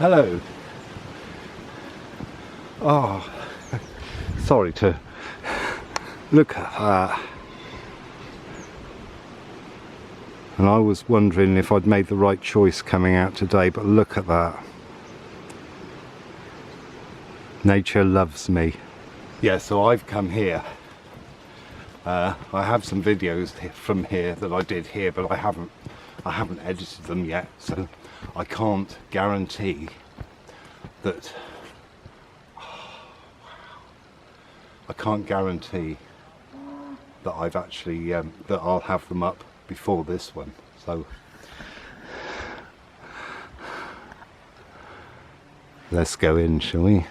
Hello. Oh, sorry to look at that. And I was wondering if I'd made the right choice coming out today, but look at that. Nature loves me. Yeah, so I've come here. I have some videos from here that I did here, but I haven't edited them yet, so I can't guarantee that. I can't guarantee that I've actually that I'll have them up before this one. So let's go in, shall we?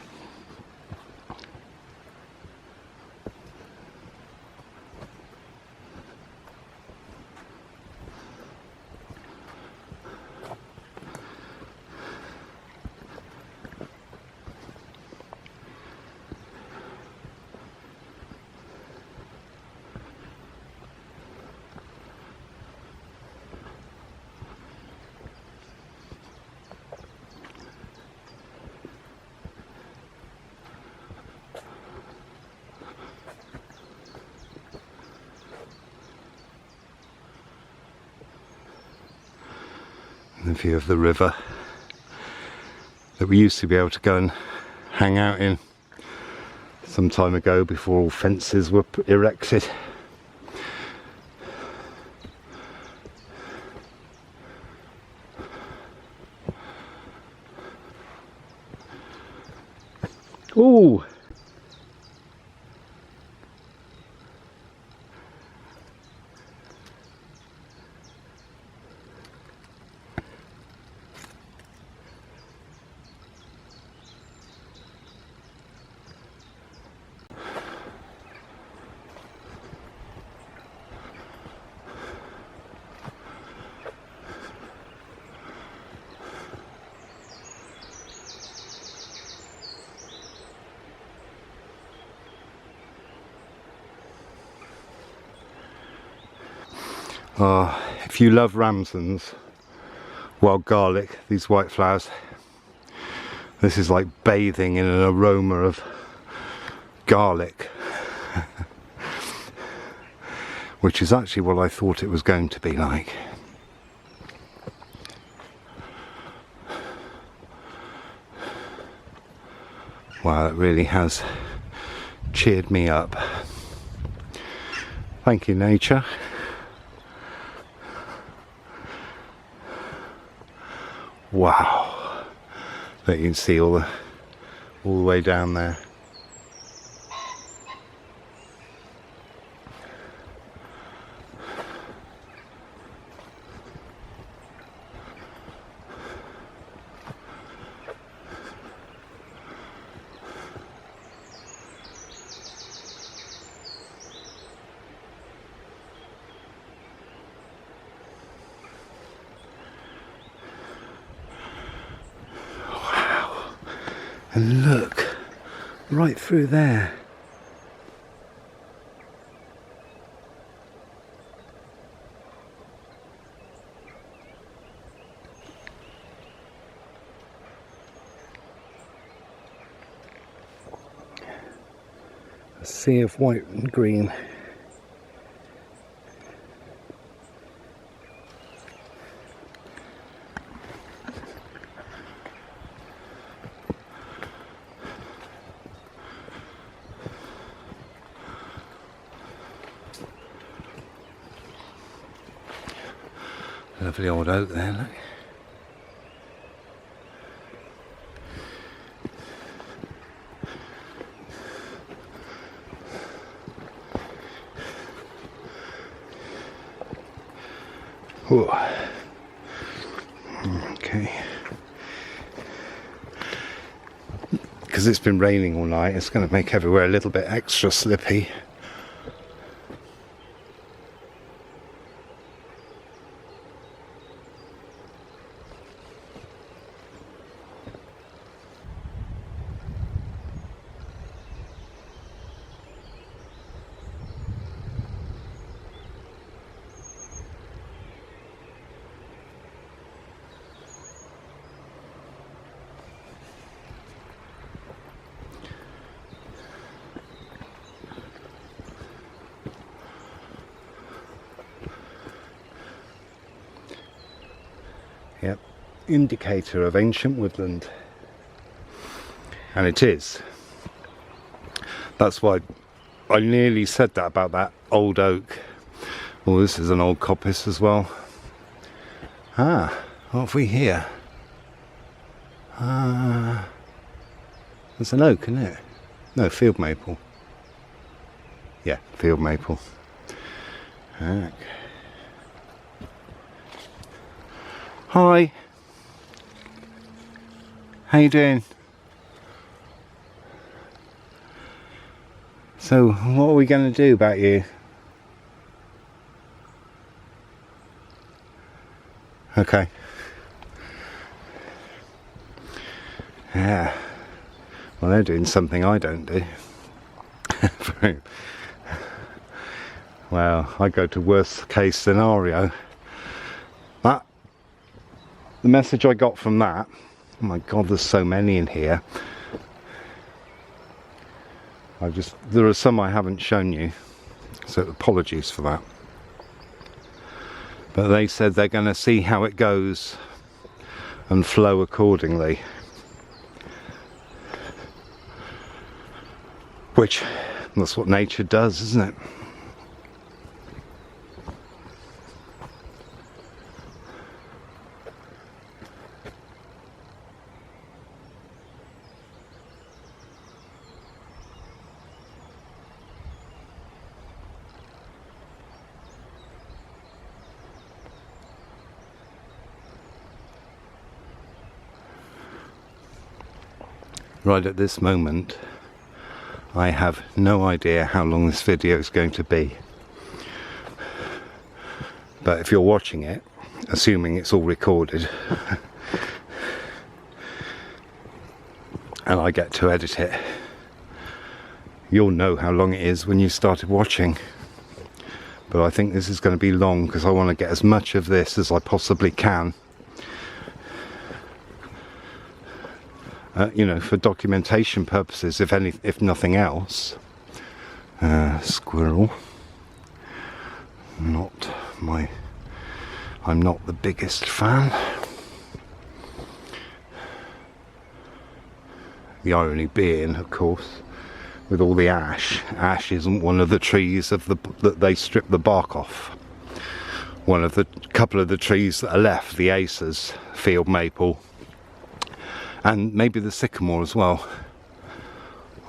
The view of the river that we used to be able to go and hang out in some time ago before all fences were erected. Ooh! Oh, if you love ramsons, wild garlic, these white flowers, this is like bathing in an aroma of garlic, which is actually what I thought it was going to be like. Wow, it really has cheered me up. Thank you, nature. Wow, that you can see all the way down there. And look, right through there. A sea of white and green. Lovely old oak there, look. Whoa. Okay. Because it's been raining all night, it's going to make everywhere a little bit extra slippy. Yep, indicator of ancient woodland. And it is. That's why I nearly said that about that old oak. Well, this is an old coppice as well. Ah, what have we here? There's an oak, isn't it? No, field maple. Yeah, field maple. Okay. Hi. How you doing? So, what are we going to do about you? Okay. Yeah. Well, they're doing something I don't do. Well, I go to worst case scenario. That, the message I got from that, oh my god, there's so many in here. There are some I haven't shown you, so apologies for that. But they said they're going to see how it goes and flow accordingly. Which, that's what nature does, isn't it? Right at this moment, I have no idea how long this video is going to be. But if you're watching it, assuming it's all recorded, and I get to edit it, you'll know how long it is when you started watching. But I think this is going to be long because I want to get as much of this as I possibly can. You know, for documentation purposes, if nothing else. Squirrel. I'm not the biggest fan. The irony being, of course, with all the ash isn't one of the trees that they strip the bark off. One of the couple of the trees that are left, the acers, field maple, and maybe the sycamore as well,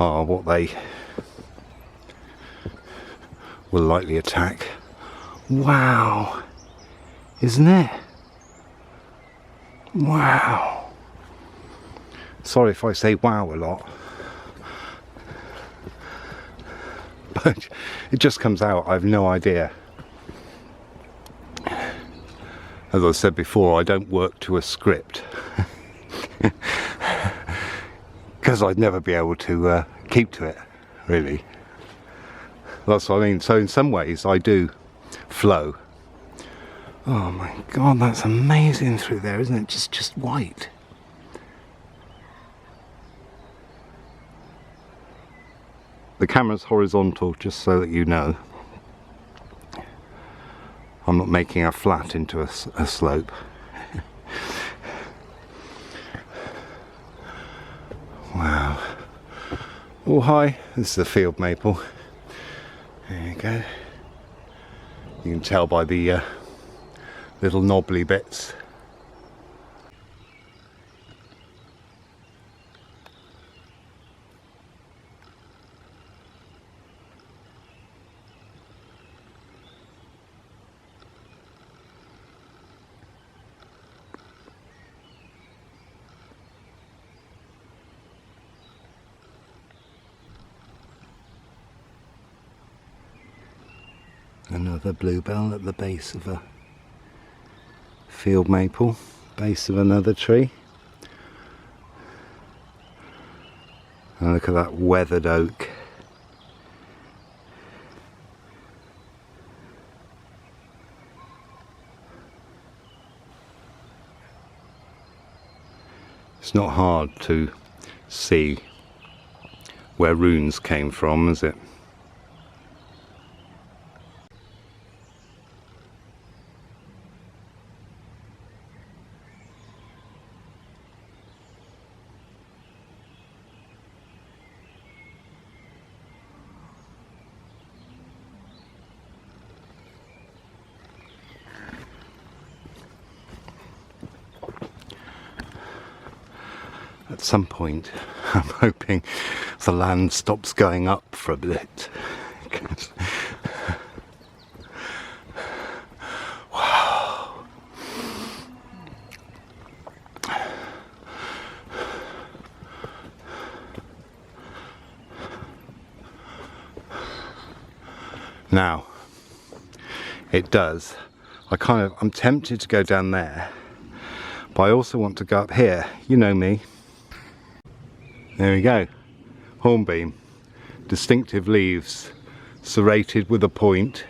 are what they will likely attack. Wow, isn't it? Wow. Sorry if I say wow a lot, but it just comes out. I have no idea. As I said before, I don't work to a script. Because I'd never be able to keep to it, really. That's what I mean. So in some ways I do flow. Oh my god, that's amazing through there, isn't it? Just white. The camera's horizontal, just so that you know. I'm not making a flat into a slope. Wow. Oh hi, this is a field maple. There you go. You can tell by the little knobbly bits. Another bluebell at the base of a field maple, base of another tree. And look at that weathered oak. It's not hard to see where runes came from, is it? at some point I'm hoping the land stops going up for a bit. Wow. Now it does. I'm tempted to go down there, but I also want to go up here. You know me. There we go. Hornbeam. Distinctive leaves, serrated with a point,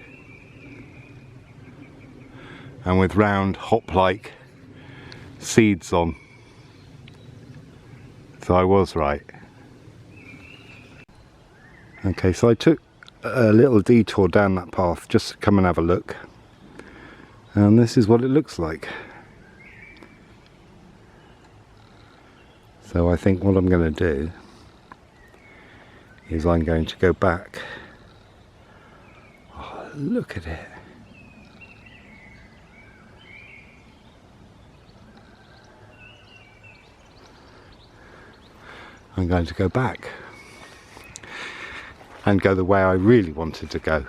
and with round hop-like seeds on. So I was right. Okay, so I took a little detour down that path just to come and have a look. And this is what it looks like. So I think what I'm going to do is I'm going to go back. Oh, look at it. I'm going to go back and go the way I really wanted to go.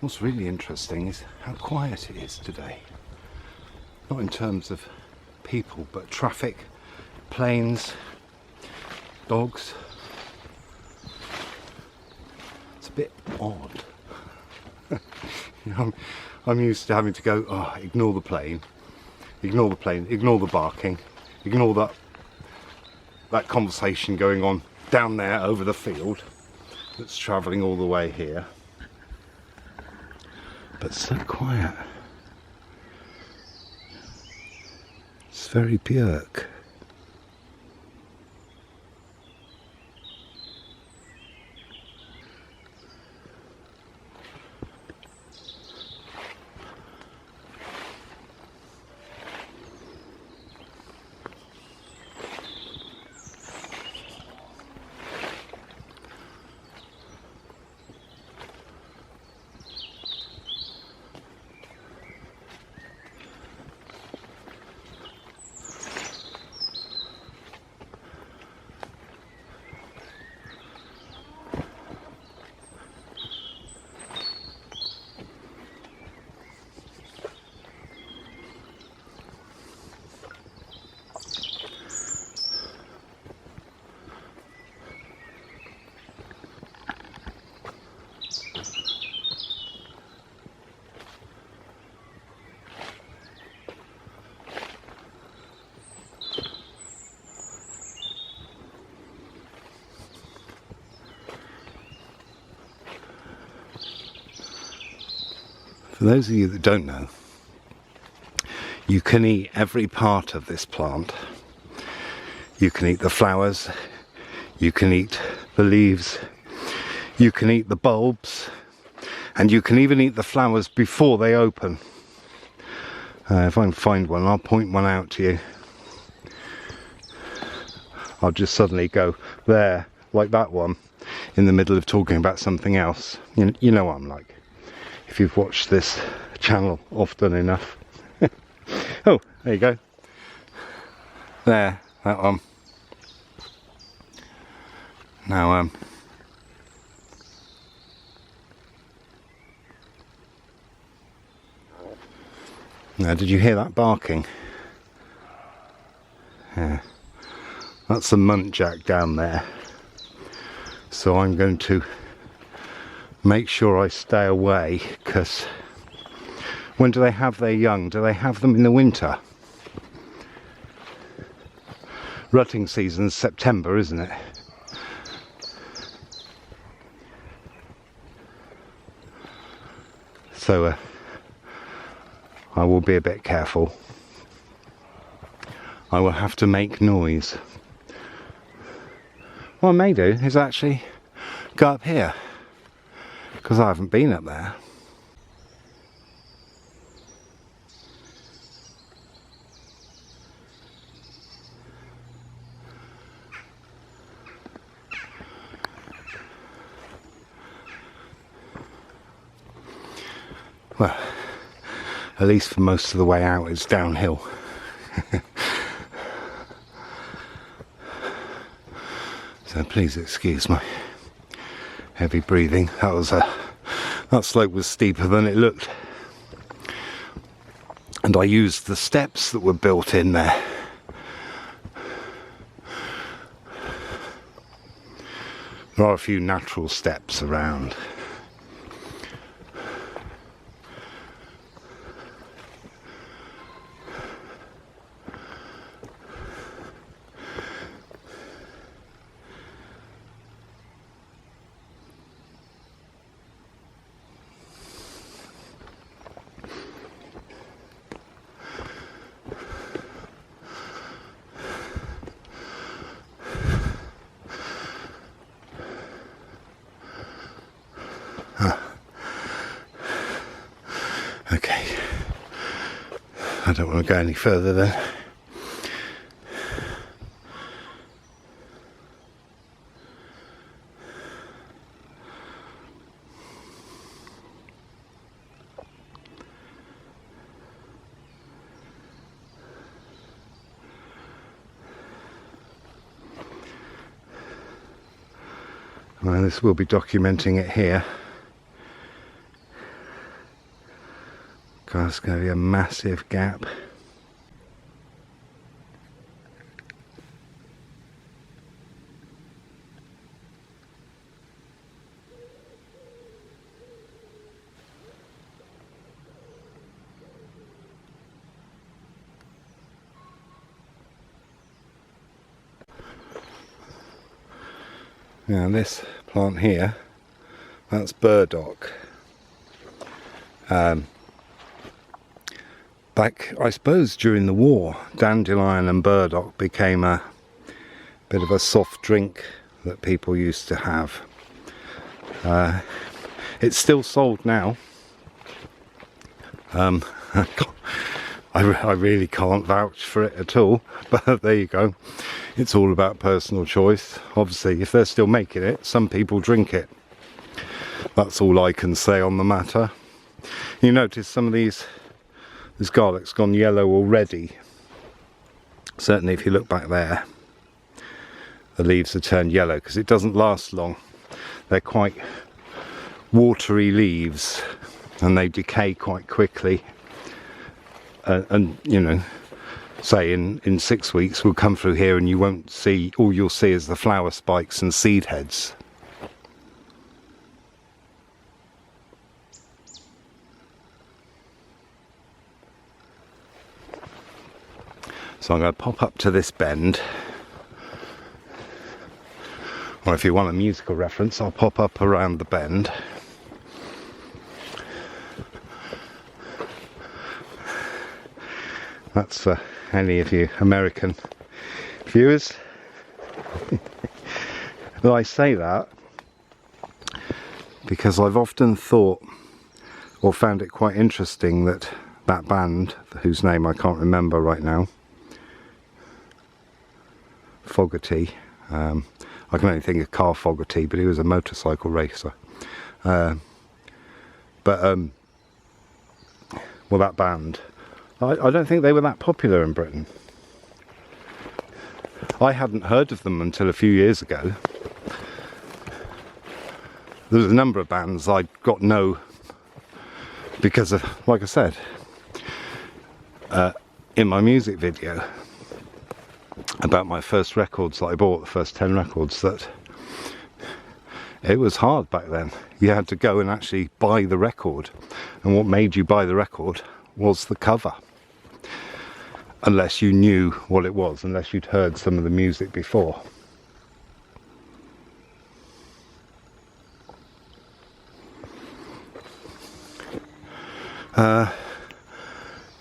What's really interesting is how quiet it is today. Not in terms of people, but traffic, planes, dogs. It's a bit odd. You know, I'm used to having to go, oh, ignore the plane, ignore the barking, ignore that conversation going on down there over the field. that's travelling all the way here. But so quiet. It's very Björk. For those of you that don't know, you can eat every part of this plant. You can eat the flowers, you can eat the leaves, you can eat the bulbs, and you can even eat the flowers before they open. If I can find one, I'll point one out to you. I'll just suddenly go there, like that one, in the middle of talking about something else. You know what I'm like, if you've watched this channel often enough. Oh, there you go. There, that one. Now, now, did you hear that barking? Yeah, that's the muntjac down there. So I'm going to make sure I stay away, because when do they have their young? Do they have them in the winter? Rutting season's September, isn't it? So I will be a bit careful. I will have to make noise. What I may do is actually go up here, because I haven't been up there. Well, at least for most of the way out it's downhill. So please excuse my heavy breathing. That slope was steeper than it looked. And I used the steps that were built in there. There are a few natural steps around. Okay, I don't want to go any further then. Well, this will be documenting it here. God, it's going to be a massive gap. Now this plant here That's burdock. Back, I suppose, during the war, dandelion and burdock became a bit of a soft drink that people used to have. It's still sold now. I really can't vouch for it at all, but there you go. It's all about personal choice. Obviously, if they're still making it, some people drink it. That's all I can say on the matter. You notice some of this garlic's gone yellow already. Certainly if you look back there, the leaves have turned yellow because it doesn't last long. They're quite watery leaves and they decay quite quickly. And you know, say in 6 weeks we'll come through here and you won't see, all you'll see is the flower spikes and seed heads. So I'm going to pop up to this bend, or if you want a musical reference, I'll pop up around the bend. That's for any of you American viewers. Well, I say that because I've often thought or found it quite interesting that that band, whose name I can't remember right now, Fogerty, I can only think of Carl Fogerty, but he was a motorcycle racer. Well, that band, I don't think they were that popular in Britain. I hadn't heard of them until a few years ago. There was a number of bands I got no because of, like I said, in my music video about my first records that I bought, the first 10 records, that it was hard back then. You had to go and actually buy the record, and what made you buy the record was the cover, unless you knew what it was, unless you'd heard some of the music before.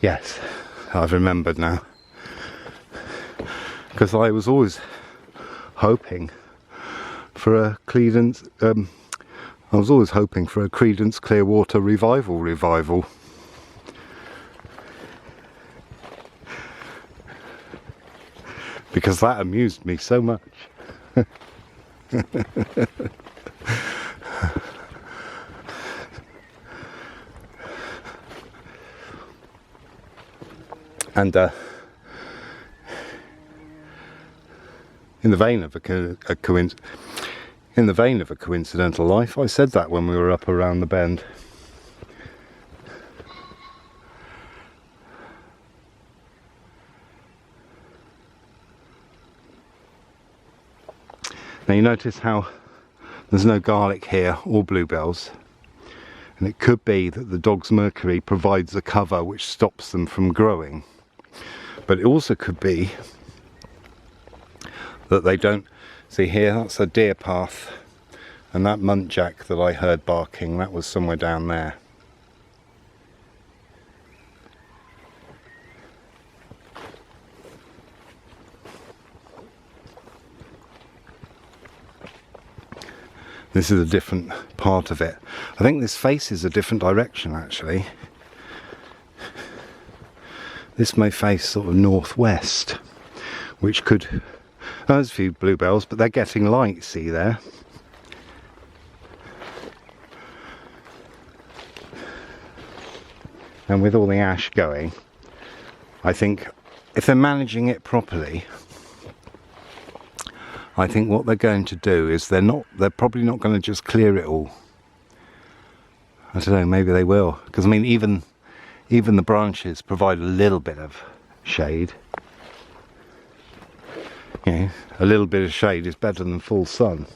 Yes, I've remembered now, because I was always hoping for a Creedence, I was always hoping for a Creedence Clearwater revival. Because that amused me so much. And in the vein of a coincidental life, I said that when we were up around the bend. Now you notice how there's no garlic here or bluebells, and it could be that the dog's mercury provides a cover which stops them from growing, but it also could be that they don't. See here, that's a deer path, and that muntjac that I heard barking, that was somewhere down there. This is a different part of it. I think this faces a different direction actually. This may face sort of northwest, which could, there's a few bluebells, but they're getting light, see there? And with all the ash going, I think if they're managing it properly, I think what they're going to do is they're probably not going to just clear it all. I don't know, maybe they will, because I mean even the branches provide a little bit of shade. You know, a little bit of shade is better than full sun.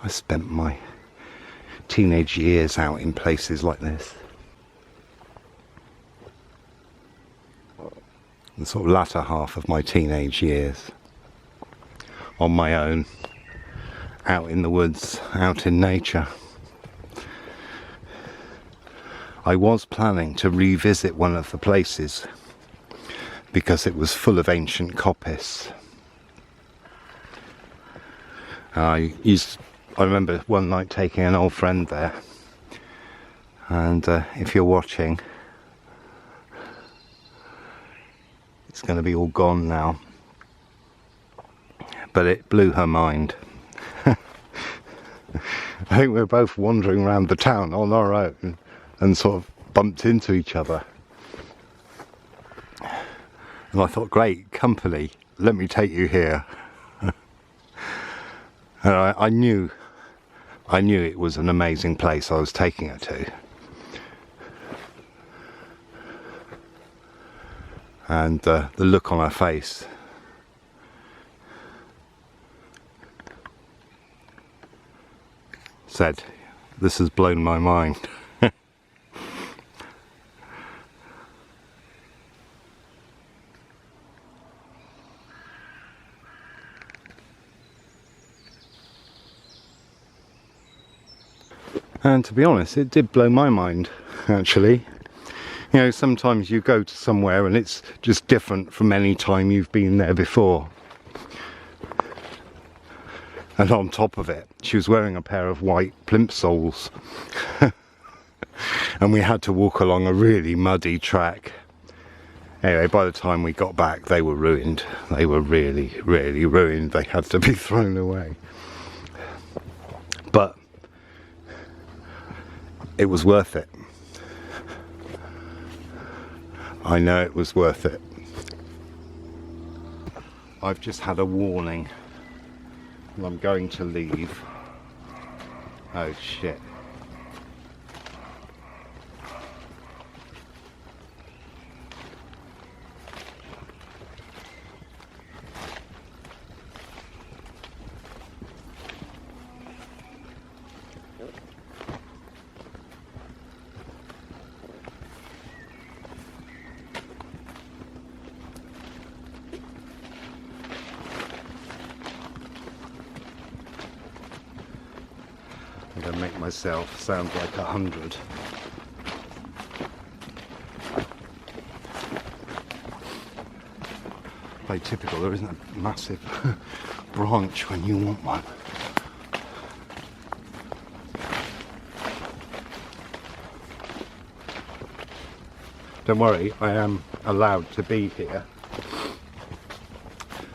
I spent my teenage years out in places like this. The sort of latter half of my teenage years. On my own. Out in the woods, out in nature. I was planning to revisit one of the places because it was full of ancient coppice. I remember one night taking an old friend there, and if you're watching, it's going to be all gone now, but it blew her mind. I think we were both wandering around the town on our own and sort of bumped into each other, and I thought, great company, let me take you here. And I knew it was an amazing place I was taking her to. And the look on her face said, this has blown my mind. And to be honest, it did blow my mind, actually. You know, sometimes you go to somewhere and it's just different from any time you've been there before. And on top of it, she was wearing a pair of white plimsolls. And we had to walk along a really muddy track. Anyway, by the time we got back, they were ruined. They were really, really ruined. They had to be thrown away. But it was worth it. I know it was worth it. I've just had a warning. I'm going to leave. Oh shit. I'm going to make myself sound like 100. Very typical, there isn't a massive branch when you want one. Don't worry, I am allowed to be here.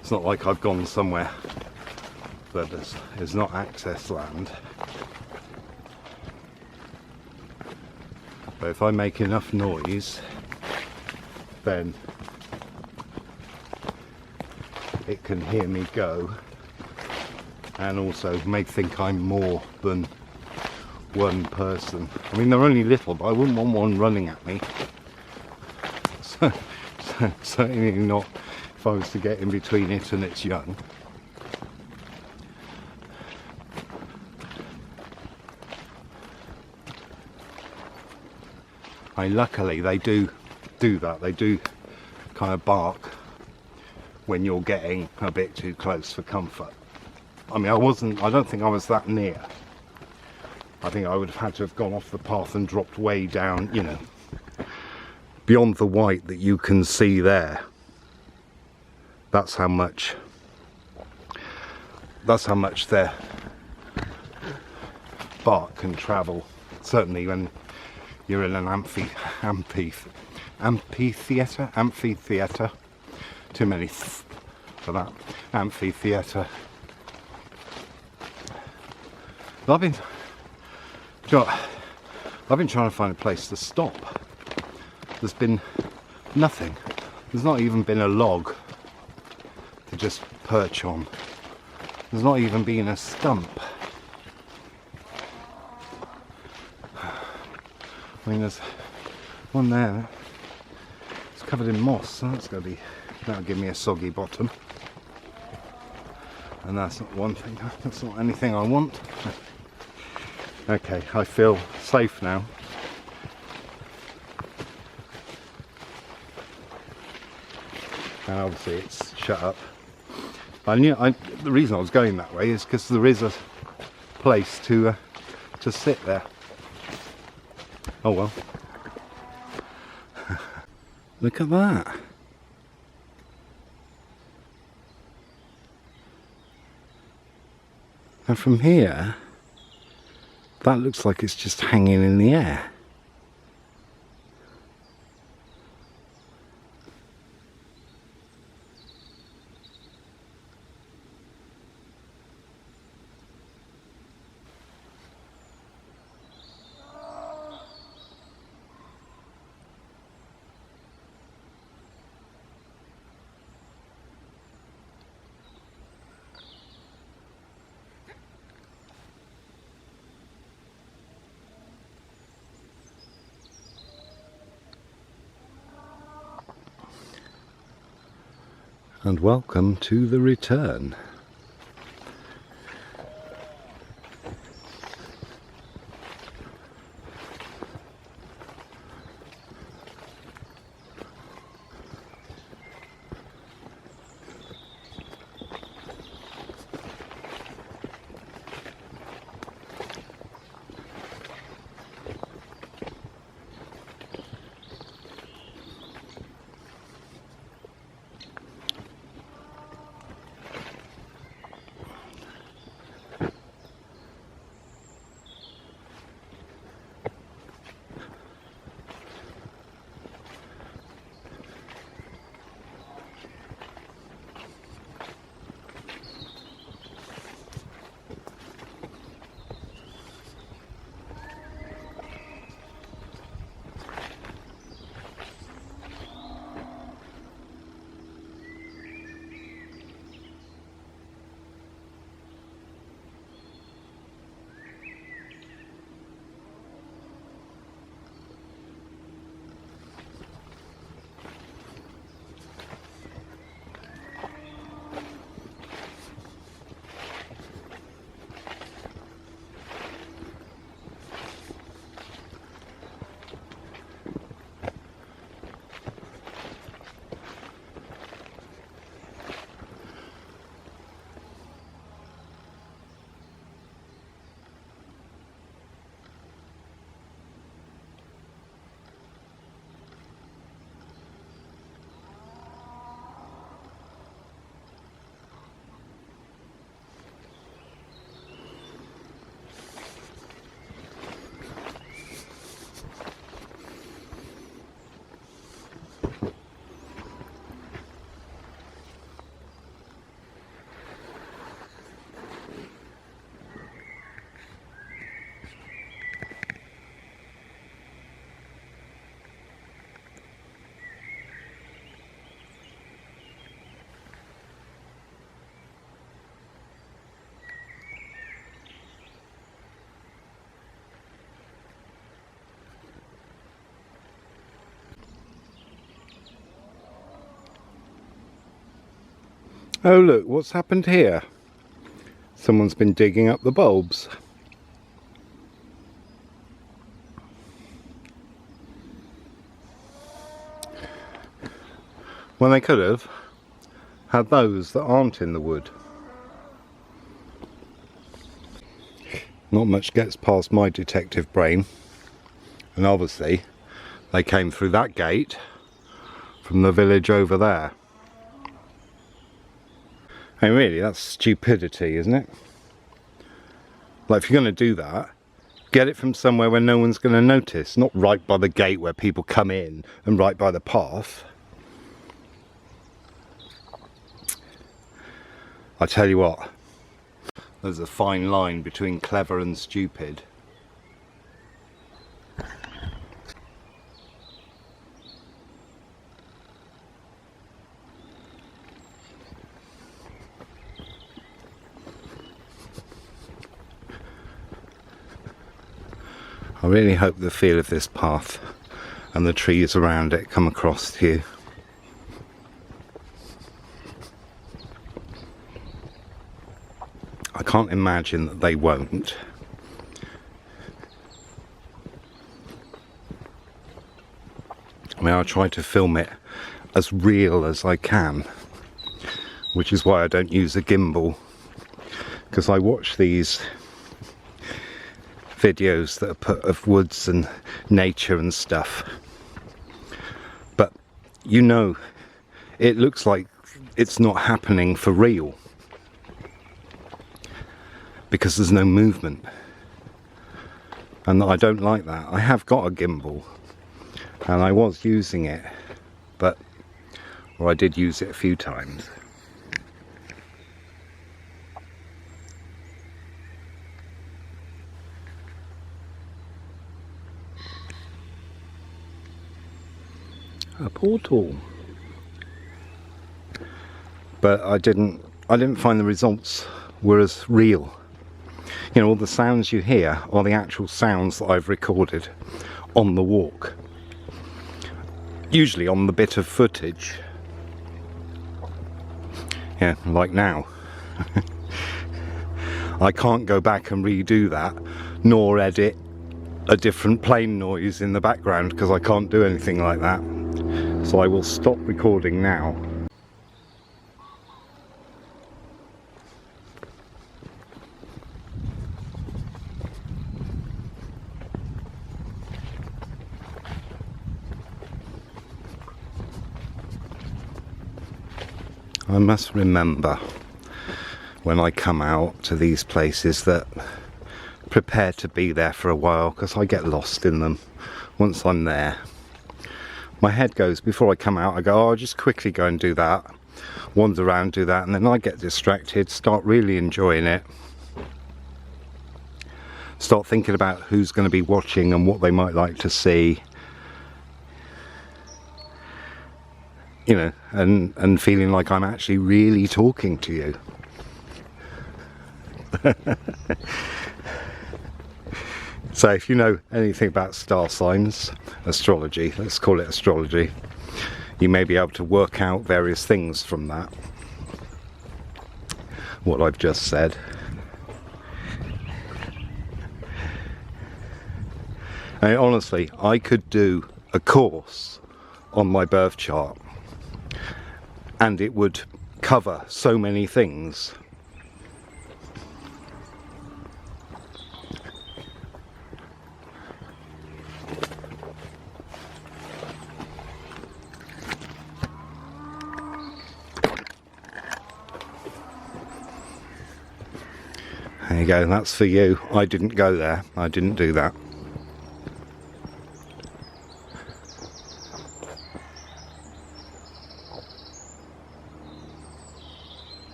It's not like I've gone somewhere that is not access land. But if I make enough noise, then it can hear me go, and also may think I'm more than one person. I mean, they're only little, but I wouldn't want one running at me. Certainly not if I was to get in between it and its young. Luckily they do that. They do kind of bark when you're getting a bit too close for comfort. I mean, I don't think I was that near. I think I would have had to have gone off the path and dropped way down, you know, beyond the white that you can see there. That's how much their bark can travel. Certainly when you're in an amphitheatre. Too many for that. Amphitheatre. I've been trying to find a place to stop. There's been nothing. There's not even been a log to just perch on. There's not even been a stump. I mean, there's one there. It's covered in moss, so that'll give me a soggy bottom. And that's not one thing, that's not anything I want. Okay, I feel safe now. And obviously it's shut up. The reason I was going that way is because there is a place to sit there. Oh well. Look at that. And from here, that looks like it's just hanging in the air. And welcome to the return. Oh look, what's happened here? Someone's been digging up the bulbs. When they could have had those that aren't in the wood. Not much gets past my detective brain. And obviously they came through that gate from the village over there. And really, that's stupidity, isn't it? Like, if you're going to do that, get it from somewhere where no one's going to notice, not right by the gate where people come in and right by the path. I tell you what, there's a fine line between clever and stupid. I really hope the feel of this path and the trees around it come across to you. I can't imagine that they won't. I mean, I try to film it as real as I can, which is why I don't use a gimbal, because I watch these videos that are put of woods and nature and stuff, but you know, it looks like it's not happening for real because there's no movement, and I don't like that. I have got a gimbal and I was using it, or I did use it a few times. A portal. But I didn't find the results were as real. You know, all the sounds you hear are the actual sounds that I've recorded on the walk. Usually on the bit of footage. Yeah, like now. I can't go back and redo that, nor edit a different plane noise in the background, because I can't do anything like that. So I will stop recording now. I must remember when I come out to these places that prepare to be there for a while, because I get lost in them once I'm there. My head goes, before I come out, I go, oh, I'll just quickly go and do that, wander around, do that, and then I get distracted, start really enjoying it, start thinking about who's going to be watching and what they might like to see, you know, and feeling like I'm actually really talking to you. So if you know anything about star signs, astrology, let's call it astrology, you may be able to work out various things from that, what I've just said. And honestly, I could do a course on my birth chart and it would cover so many things. There you go, that's for you. I didn't go there, I didn't do that.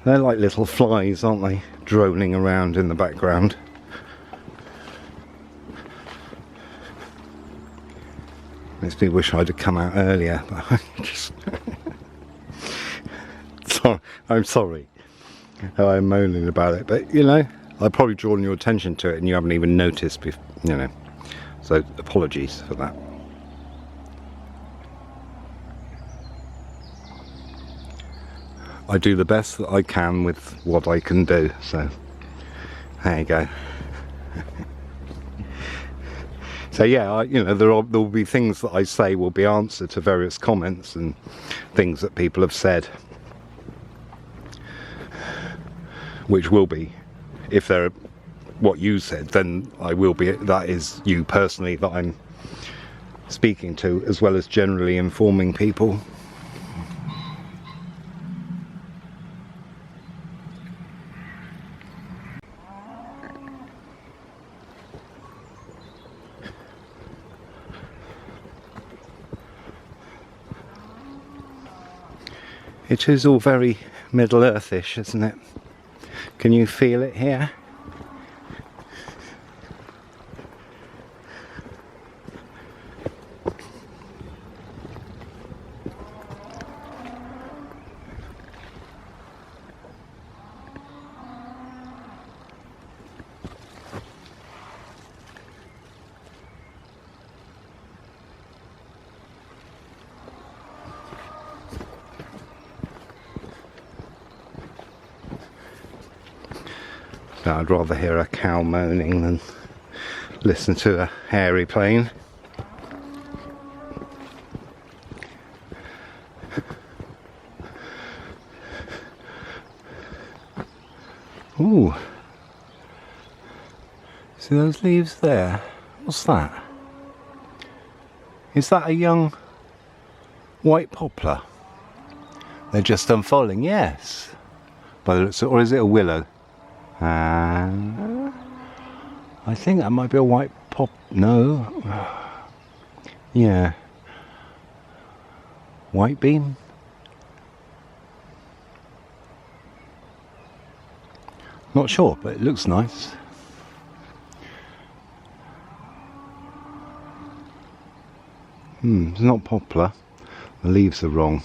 They're like little flies, aren't they? Droning around in the background. Makes me wish I'd have come out earlier, but I just... I'm sorry. I'm moaning about it, but you know, I've probably drawn your attention to it and you haven't even noticed, you know. So apologies for that. I do the best that I can with what I can do, so there you go. So yeah, you know, there will be things that I say will be answered to various comments and things that people have said, which will be, if they're what you said, then I will be, that is you personally that I'm speaking to, as well as generally informing people. It is all very Middle Earthish, isn't it? Can you feel it here? I'd rather hear a cow moaning than listen to a hairy plane. Ooh, see those leaves there? What's that? Is that a young white poplar? They're just unfolding, yes. By the looks of, or is it a willow? I think that might be a white pop. No. Yeah. White beam? Not sure, but it looks nice. It's not poplar. The leaves are wrong.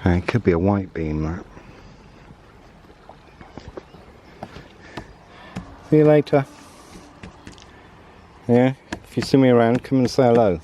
And it could be a white beam, that. See you later. Yeah, if you see me around, come and say hello.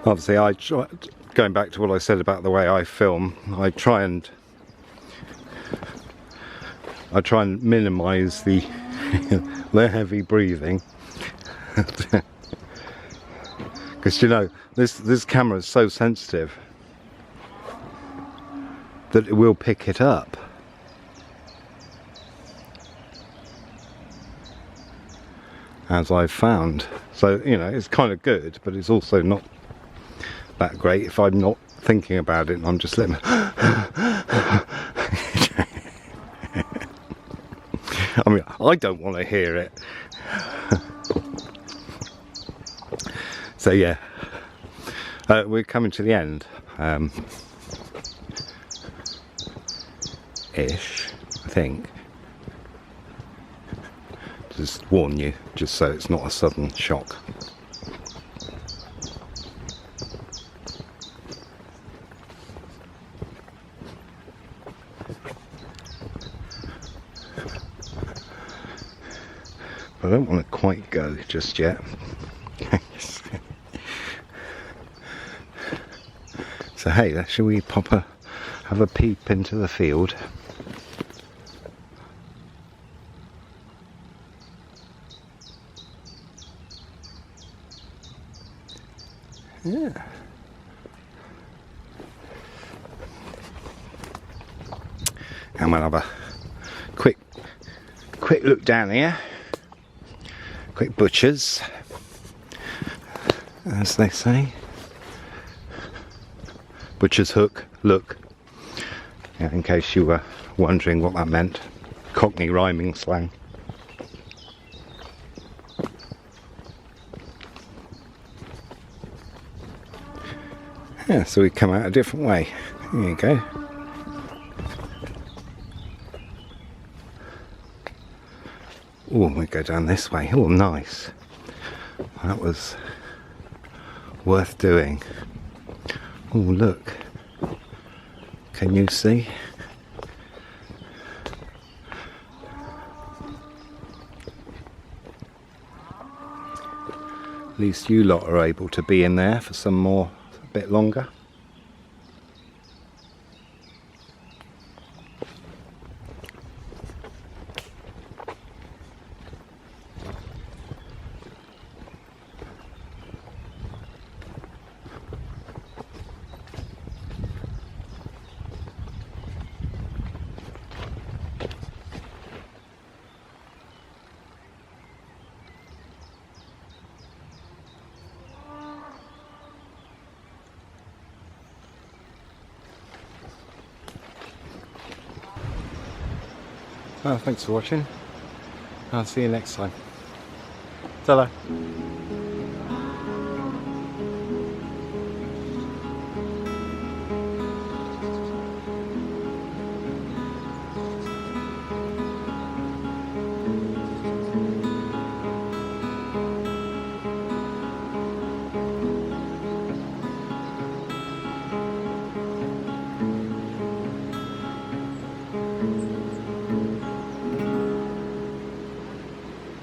Obviously, going back to what I said about the way I film, I try and minimise the the heavy breathing, because you know this camera is so sensitive that it will pick it up. As I've found. So, you know, it's kind of good, but it's also not that great if I'm not thinking about it and I'm just letting I mean, I don't want to hear it. So yeah, we're coming to the end, ish, I think. Just warn you, just so it's not a sudden shock. I don't want to quite go just yet. So hey, shall we have a peep into the field? Yeah. And we'll have a quick look down here. Quick butchers, as they say. Butcher's hook, look. Yeah, in case you were wondering what that meant. Cockney rhyming slang. Yeah, so we come out a different way. There you go. Oh, we go down this way. Oh, nice. That was worth doing. Oh, look. Can you see? At least you lot are able to be in there for some more, a bit longer. Thanks for watching. I'll see you next time. Ta-da.